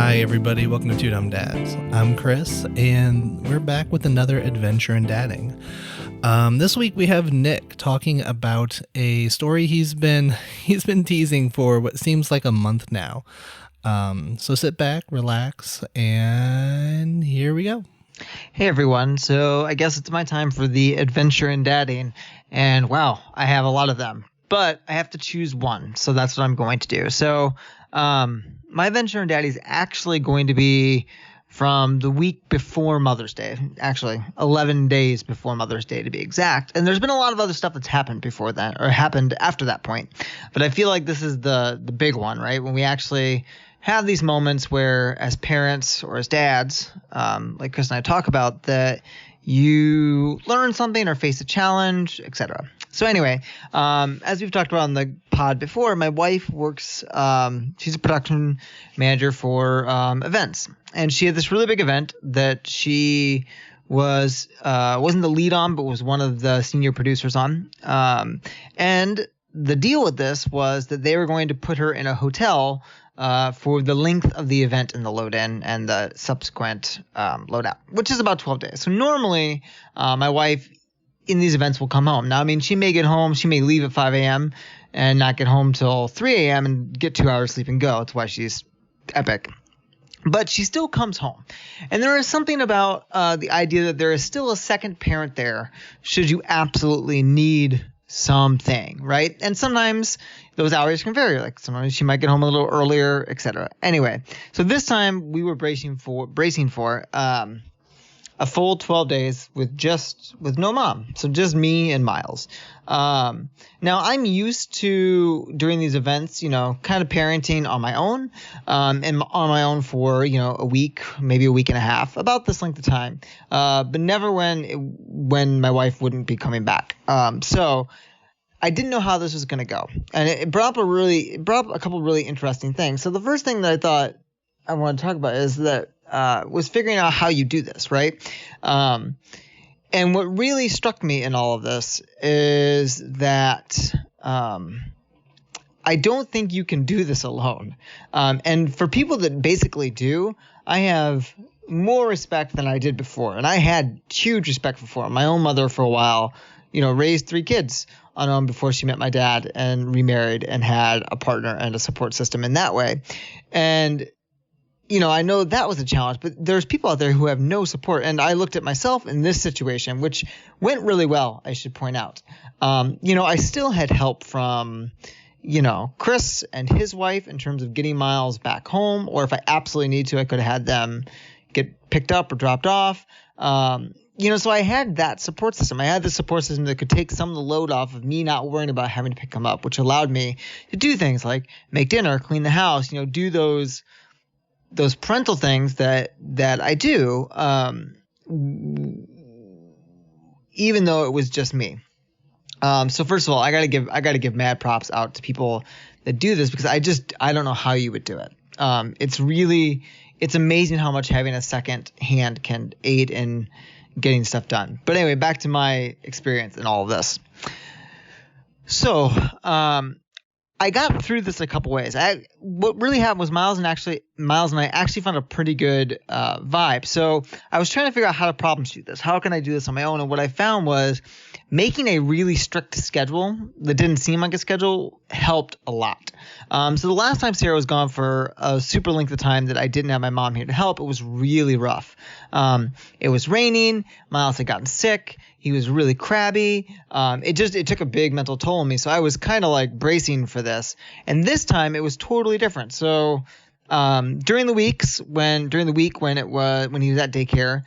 Hi, everybody. Welcome to Two Dumb Dads. I'm Chris, and we're back with another adventure in dadding. This week we have Nick talking about a story he's been teasing for what seems like a month now. So sit back, relax, and here we go. Hey everyone, so I guess it's my time for the adventure in dadding, and wow, I have a lot of them, but I have to choose one, so that's what I'm going to do. So my adventure in dadding is actually going to be from the week before Mother's Day, actually 11 days before Mother's Day to be exact, and there's been a lot of other stuff that's happened before that, or happened after that point, but I feel like this is the big one, right, when we actually have these moments where as parents or as dads, like Chris and I talk about, that you learn something or face a challenge, etc. So anyway, as we've talked about on the pod before, my wife works, she's a production manager for events. And she had this really big event that she wasn't the lead on, but was one of the senior producers on. And the deal with this was that they were going to put her in a hotel for the length of the event and the load-in and the subsequent load-out, which is about 12 days. So normally, my wife in these events will come home. Now, I mean, she may get home, she may leave at 5 a.m. and not get home till 3 a.m. and get 2 hours sleep and go. That's why she's epic. But she still comes home. And there is something about the idea that there is still a second parent there should you absolutely need something, right? And sometimes those hours can vary. Like sometimes she might get home a little earlier, etc. Anyway, so this time we were bracing for a full 12 days with no mom, so just me and Miles. Now I'm used to during these events, kind of parenting on my own, and on my own for a week, maybe a week and a half, about this length of time, but never when my wife wouldn't be coming back. So I didn't know how this was going to go, and it brought up a couple of really interesting things. So the first thing that I thought I wanted to talk about is that was figuring out how you do this, right? And what really struck me in all of this is that I don't think you can do this alone. And for people that basically do, I have more respect than I did before. And I had huge respect before. My own mother for a while, raised 3 kids on her own before she met my dad and remarried and had a partner and a support system in that way. And I know that was a challenge, but there's people out there who have no support. And I looked at myself in this situation, which went really well, I should point out. I still had help from, Chris and his wife in terms of getting Miles back home, or if I absolutely need to, I could have had them get picked up or dropped off. So I had that support system. I had the support system that could take some of the load off of me not worrying about having to pick them up, which allowed me to do things like make dinner, clean the house, do those parental things that I do, even though it was just me. So first of all, I gotta give mad props out to people that do this, because I don't know how you would do it. It's amazing how much having a second hand can aid in getting stuff done. But anyway, back to my experience in all of this. So, I got through this a couple ways. What really happened was Miles and I actually found a pretty good vibe. So I was trying to figure out how to problem shoot this. How can I do this on my own? And what I found was making a really strict schedule that didn't seem like a schedule helped a lot. So the last time Sarah was gone for a super length of time that I didn't have my mom here to help, it was really rough. It was raining. Miles had gotten sick. He was really crabby. It took a big mental toll on me. So I was kind of like bracing for this. And this time it was totally different. So during the week when he was at daycare,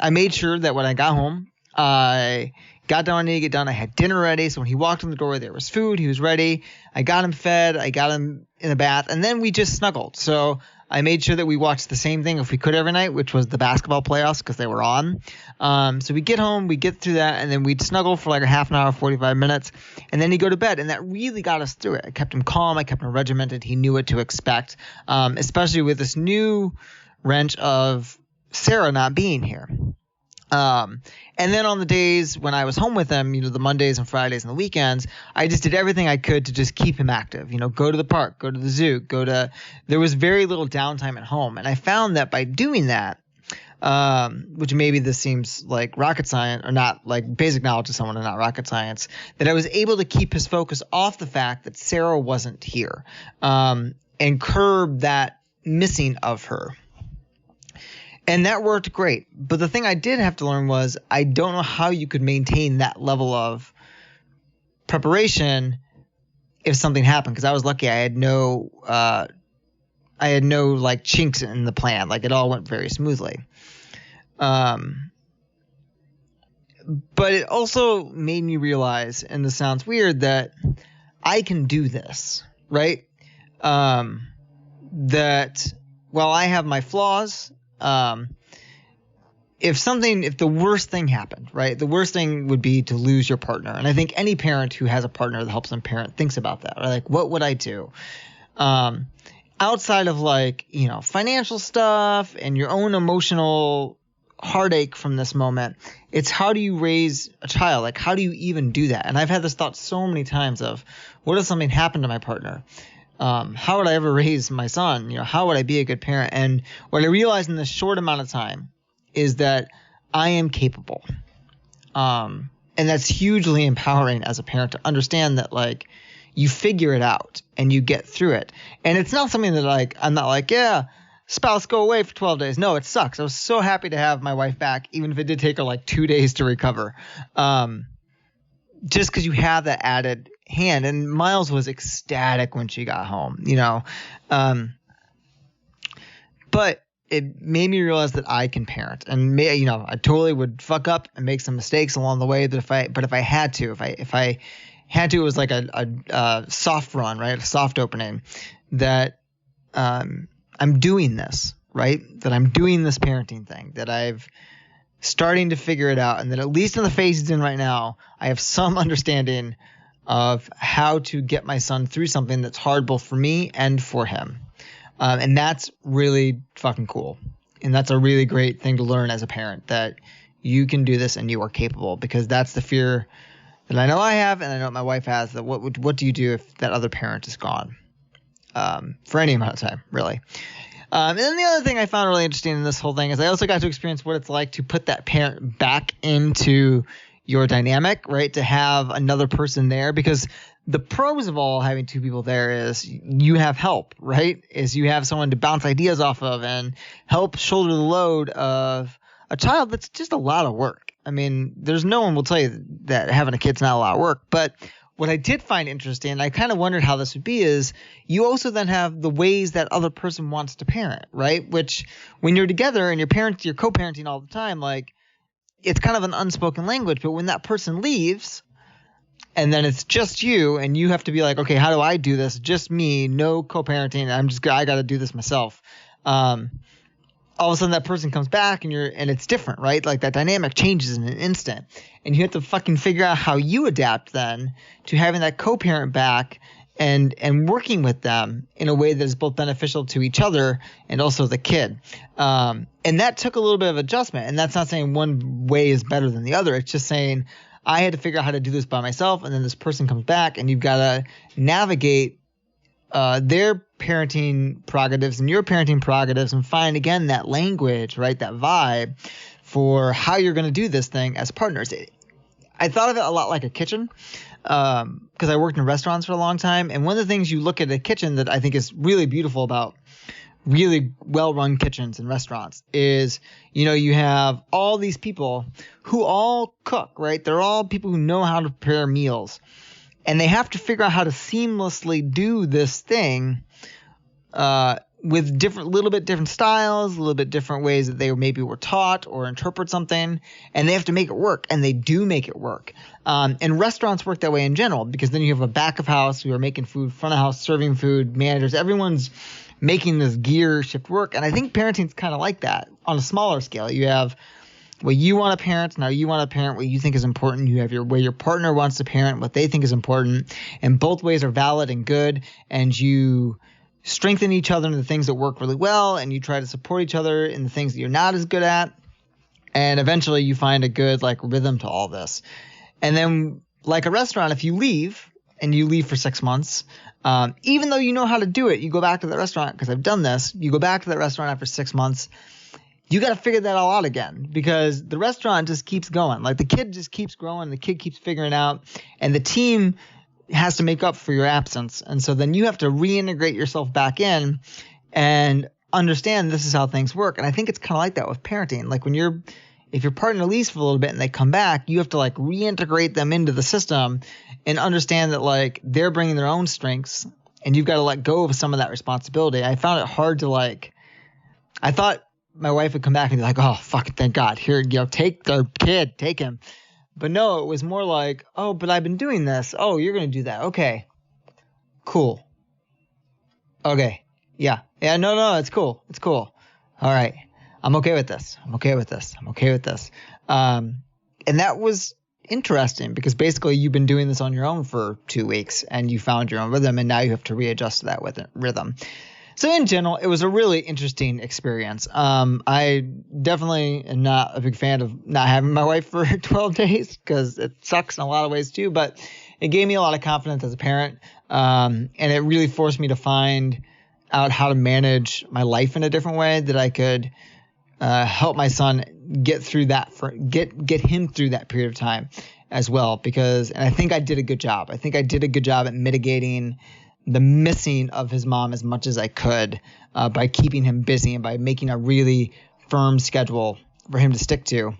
I made sure that when I got home, I got down, I needed to get done. I had dinner ready. So when he walked in the door, there was food. He was ready. I got him fed. I got him in the bath. And then we just snuggled. So I made sure that we watched the same thing if we could every night, which was the basketball playoffs, because they were on. So we get home, we get through that, and then we'd snuggle for like a half an hour, 45 minutes, and then he'd go to bed. And that really got us through it. I kept him calm. I kept him regimented. He knew what to expect, especially with this new wrench of Sarah not being here. And then on the days when I was home with him, the Mondays and Fridays and the weekends, I just did everything I could to just keep him active. Go to the park, go to the zoo, there was very little downtime at home. And I found that by doing that, which maybe this seems like rocket science, or not, like basic knowledge to someone and not rocket science, that I was able to keep his focus off the fact that Sarah wasn't here, and curb that missing of her. And that worked great. But the thing I did have to learn was I don't know how you could maintain that level of preparation if something happened, because I was lucky I had no like chinks in the plan. Like, it all went very smoothly. But it also made me realize, and this sounds weird, that I can do this, right? That while I have my flaws, if the worst thing happened, right? The worst thing would be to lose your partner. And I think any parent who has a partner that helps them parent thinks about that, right? Like, what would I do? Outside of financial stuff and your own emotional heartache from this moment, it's how do you raise a child? Like, how do you even do that? And I've had this thought so many times of, what if something happened to my partner? How would I ever raise my son? How would I be a good parent? And what I realized in this short amount of time is that I am capable. And that's hugely empowering as a parent to understand that, like, you figure it out and you get through it. And it's not something that, I'm not like, yeah, spouse, go away for 12 days. No, it sucks. I was so happy to have my wife back, even if it did take her 2 days to recover. Just because you have that added hand. And Miles was ecstatic when she got home, but it made me realize that I can parent, and I totally would fuck up and make some mistakes along the way. But if I had to, it was like a soft run, right? A soft opening that, I'm doing this, right? That I'm doing this parenting thing, that I've starting to figure it out, and that at least in the phase he's in right now, I have some understanding of how to get my son through something that's hard both for me and for him. And that's really fucking cool. And that's a really great thing to learn as a parent, that you can do this and you are capable, because that's the fear that I know I have, and I know my wife has, that what do you do if that other parent is gone? For any amount of time, really. And then the other thing I found really interesting in this whole thing is I also got to experience what it's like to put that parent back into your dynamic, right? To have another person there, because the pros of all having two people there is you have help, right? Is you have someone to bounce ideas off of and help shoulder the load of a child that's just a lot of work. I mean, there's no one will tell you that having a kid's not a lot of work, but what I did find interesting, and I kind of wondered how this would be, is you also then have the ways that other person wants to parent, right? Which when you're together and you're co-parenting all the time, like, it's kind of an unspoken language. But when that person leaves and then it's just you, and you have to be like, okay, how do I do this? Just me, no co-parenting. I got to do this myself. All of a sudden that person comes back and it's different, right? Like, that dynamic changes in an instant, and you have to fucking figure out how you adapt then to having that co-parent back and working with them in a way that is both beneficial to each other and also the kid. And that took a little bit of adjustment, and that's not saying one way is better than the other. It's just saying I had to figure out how to do this by myself, and then this person comes back and you've got to navigate their parenting prerogatives and your parenting prerogatives and find, again, that language, right? That vibe for how you're going to do this thing as partners. I thought of it a lot like a kitchen, because I worked in restaurants for a long time. And one of the things you look at a kitchen that I think is really beautiful about really well-run kitchens and restaurants is, you have all these people who all cook, right? They're all people who know how to prepare meals. And they have to figure out how to seamlessly do this thing with little bit different styles, a little bit different ways that they maybe were taught or interpret something. And they have to make it work, and they do make it work. And restaurants work that way in general, because then you have a back of house who are making food, front of house serving food, managers. Everyone's making this gear shift work. And I think parenting is kind of like that on a smaller scale. You have what you want to parent, now you want to parent what you think is important. You have your way your partner wants to parent, what they think is important, and both ways are valid and good. And you strengthen each other in the things that work really well, and you try to support each other in the things that you're not as good at. And eventually you find a good like rhythm to all this. And then like a restaurant, if you leave and you leave for 6 months, even though you know how to do it, you go back to the restaurant, because I've done this. You go back to the restaurant after 6 months. You got to figure that all out again, because the restaurant just keeps going. Like the kid just keeps growing. The kid keeps figuring out, and the team has to make up for your absence. And so then you have to reintegrate yourself back in and understand this is how things work. And I think it's kind of like that with parenting. Like if your partner leaves for a little bit and they come back, you have to like reintegrate them into the system and understand that like they're bringing their own strengths, and you've got to let go of some of that responsibility. I found it hard to I thought my wife would come back and be like, oh, fucking thank God. Here, take the kid, take him. But no, it was more like, oh, but I've been doing this. Oh, you're going to do that. Okay. Cool. Okay. Yeah. Yeah, no, it's cool. It's cool. All right. I'm okay with this. And that was interesting, because basically you've been doing this on your own for 2 weeks and you found your own rhythm, and now you have to readjust to that rhythm. So in general, it was a really interesting experience. I definitely am not a big fan of not having my wife for 12 days, because it sucks in a lot of ways too, but it gave me a lot of confidence as a parent. And it really forced me to find out how to manage my life in a different way, that I could help my son get through that, get him through that period of time as well. And I think I did a good job. I think I did a good job at mitigating the missing of his mom as much as I could, by keeping him busy and by making a really firm schedule for him to stick to.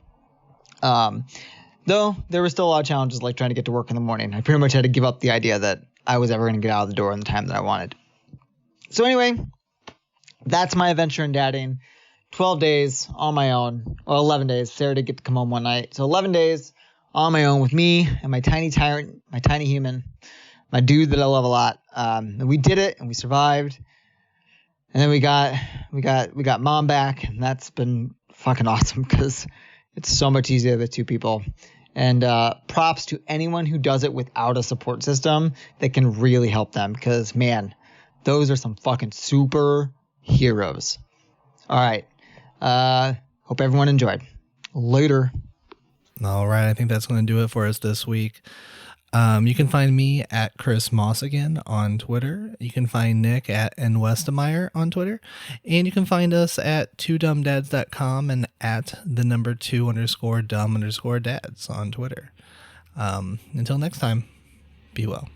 Though there were still a lot of challenges, like trying to get to work in the morning. I pretty much had to give up the idea that I was ever going to get out of the door in the time that I wanted. So anyway, that's my adventure in dadding. 12 days on my own, or 11 days. Sarah did get to come home one night. So 11 days on my own with me and my tiny tyrant, my tiny human, my dude that I love a lot. And we did it, and we survived. And then we got mom back, and that's been fucking awesome, because it's so much easier with two people. And props to anyone who does it without a support system that can really help them, because man, those are some fucking super heroes. All right. Hope everyone enjoyed. Later. All right. I think that's going to do it for us this week. You can find me at Chris Mossigan on Twitter. You can find Nick at nwestemeyer on Twitter. And you can find us at 2dumbdads.com and at the number 2_dumb_dads on Twitter. Until next time, be well.